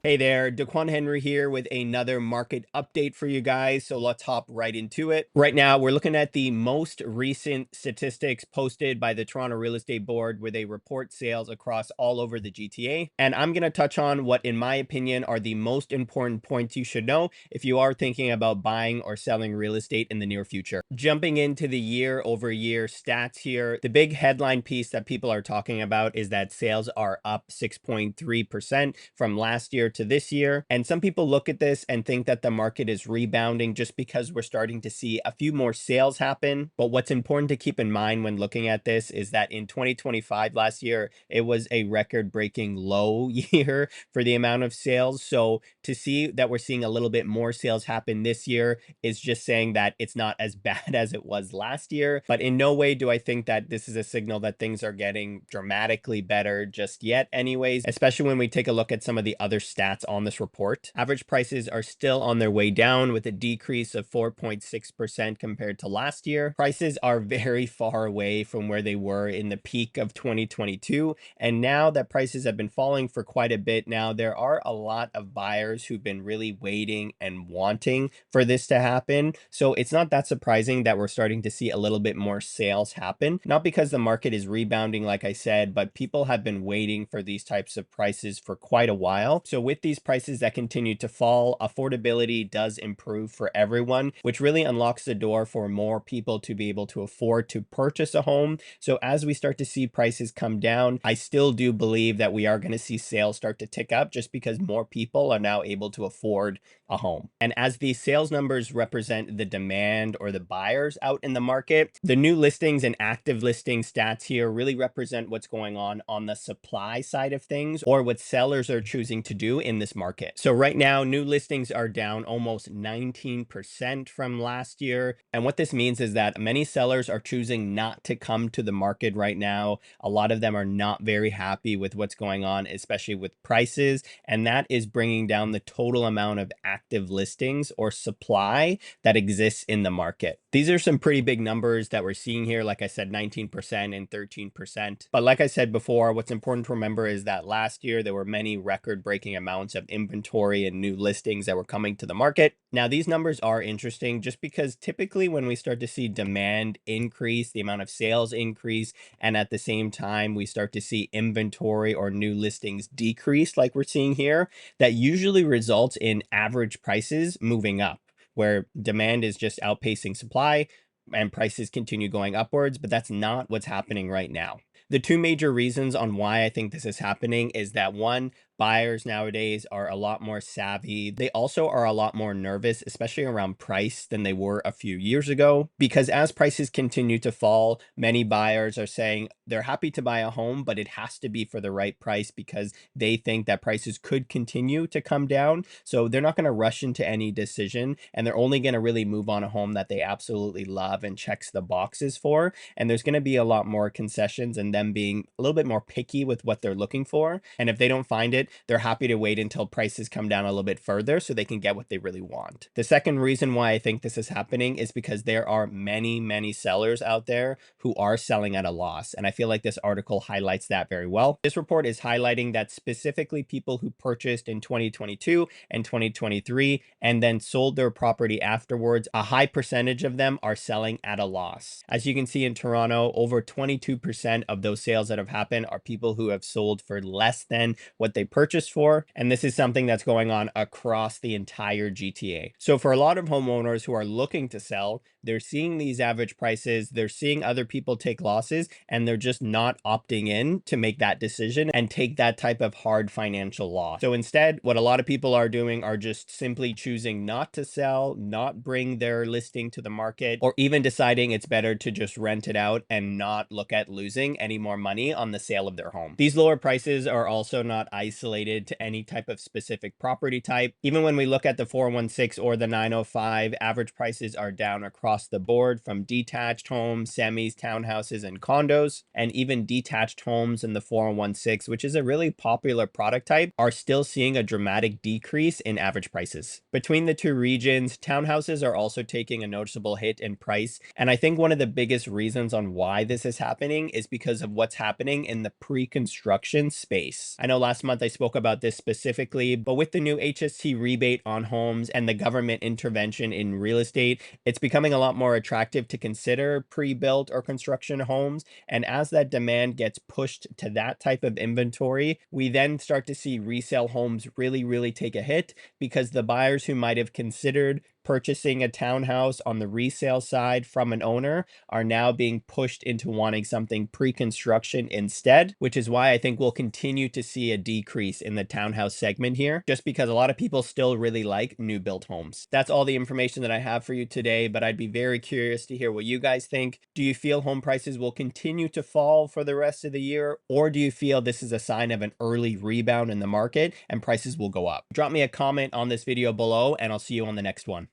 Hey there, Daquan Henry here with another market update for you guys. So let's hop right into it. Right now, we're looking at the most recent statistics posted by the Toronto Real Estate Board, where they report sales across all over the GTA. And I'm going to touch on what, in my opinion, are the most important points you should know if you are thinking about buying or selling real estate in the near future. Jumping into the year over year stats here, the big headline piece that people are talking about is that sales are up 6.3% from last year to this year. And some people look at this and think that the market is rebounding just because we're starting to see a few more sales happen. But what's important to keep in mind when looking at this is that in 2025 last year, it was a record breaking low year for the amount of sales. So to see that we're seeing a little bit more sales happen this year is just saying that it's not as bad as it was last year. But in no way do I think that this is a signal that things are getting dramatically better just yet anyways, especially when we take a look at some of the other stats on this report. Average prices are still on their way down with a decrease of 4.6% compared to last year. Prices are very far away from where they were in the peak of 2022. And now that prices have been falling for quite a bit now, there are a lot of buyers who've been really waiting and wanting for this to happen. So it's not that surprising that we're starting to see a little bit more sales happen, not because the market is rebounding, like I said, but people have been waiting for these types of prices for quite a while. So with these prices that continue to fall, affordability does improve for everyone, which really unlocks the door for more people to be able to afford to purchase a home. So as we start to see prices come down, I still do believe that we are going to see sales start to tick up just because more people are now able to afford a home. And as these sales numbers represent the demand or the buyers out in the market, the new listings and active listing stats here really represent what's going on the supply side of things, or what sellers are choosing to do in this market. So right now, new listings are down almost 19% from last year. And what this means is that many sellers are choosing not to come to the market right now. A lot of them are not very happy with what's going on, especially with prices. And that is bringing down the total amount of active listings or supply that exists in the market. These are some pretty big numbers that we're seeing here. Like I said, 19% and 13%. But like I said before, what's important to remember is that last year there were many record-breaking amounts of inventory and new listings that were coming to the market. Now, these numbers are interesting just because typically when we start to see demand increase, the amount of sales increase, and at the same time we start to see inventory or new listings decrease like we're seeing here, that usually results in average prices moving up, where demand is just outpacing supply and prices continue going upwards, but that's not what's happening right now. The two major reasons on why I think this is happening is that one, buyers nowadays are a lot more savvy. They also are a lot more nervous, especially around price, than they were a few years ago. Because as prices continue to fall, many buyers are saying they're happy to buy a home, but it has to be for the right price because they think that prices could continue to come down. So they're not going to rush into any decision, and they're only going to really move on a home that they absolutely love and checks the boxes for. And there's going to be a lot more concessions and them being a little bit more picky with what they're looking for. And if they don't find it, they're happy to wait until prices come down a little bit further so they can get what they really want. The second reason why I think this is happening is because there are many sellers out there who are selling at a loss. And I feel like this article highlights that very well. This report is highlighting that specifically people who purchased in 2022 and 2023 and then sold their property afterwards, a high percentage of them are selling at a loss. As you can see in Toronto, over 22% of those sales that have happened are people who have sold for less than what they purchased for. And this is something that's going on across the entire GTA. So for a lot of homeowners who are looking to sell, they're seeing these average prices, they're seeing other people take losses, and they're just not opting in to make that decision and take that type of hard financial loss. So instead, what a lot of people are doing are just simply choosing not to sell, not bring their listing to the market, or even deciding it's better to just rent it out and not look at losing any more money on the sale of their home. These lower prices are also not isolated to any type of specific property type. Even when we look at the 416 or the 905, average prices are down across the board, from detached homes, semis, townhouses, and condos. And even detached homes in the 416, which is a really popular product type, are still seeing a dramatic decrease in average prices. Between the two regions, townhouses are also taking a noticeable hit in price. And I think one of the biggest reasons on why this is happening is because of what's happening in the pre-construction space. I know last month I spoke about this specifically, but with the new HST rebate on homes and the government intervention in real estate, it's becoming a lot more attractive to consider pre-built or construction homes. And as that demand gets pushed to that type of inventory, we then start to see resale homes really take a hit, because the buyers who might have considered purchasing a townhouse on the resale side from an owner are now being pushed into wanting something pre-construction instead, which is why I think we'll continue to see a decrease in the townhouse segment here, just because a lot of people still really like new built homes. That's all the information that I have for you today, but I'd be very curious to hear what you guys think. Do you feel home prices will continue to fall for the rest of the year, or do you feel this is a sign of an early rebound in the market and prices will go up? Drop me a comment on this video below, and I'll see you on the next one.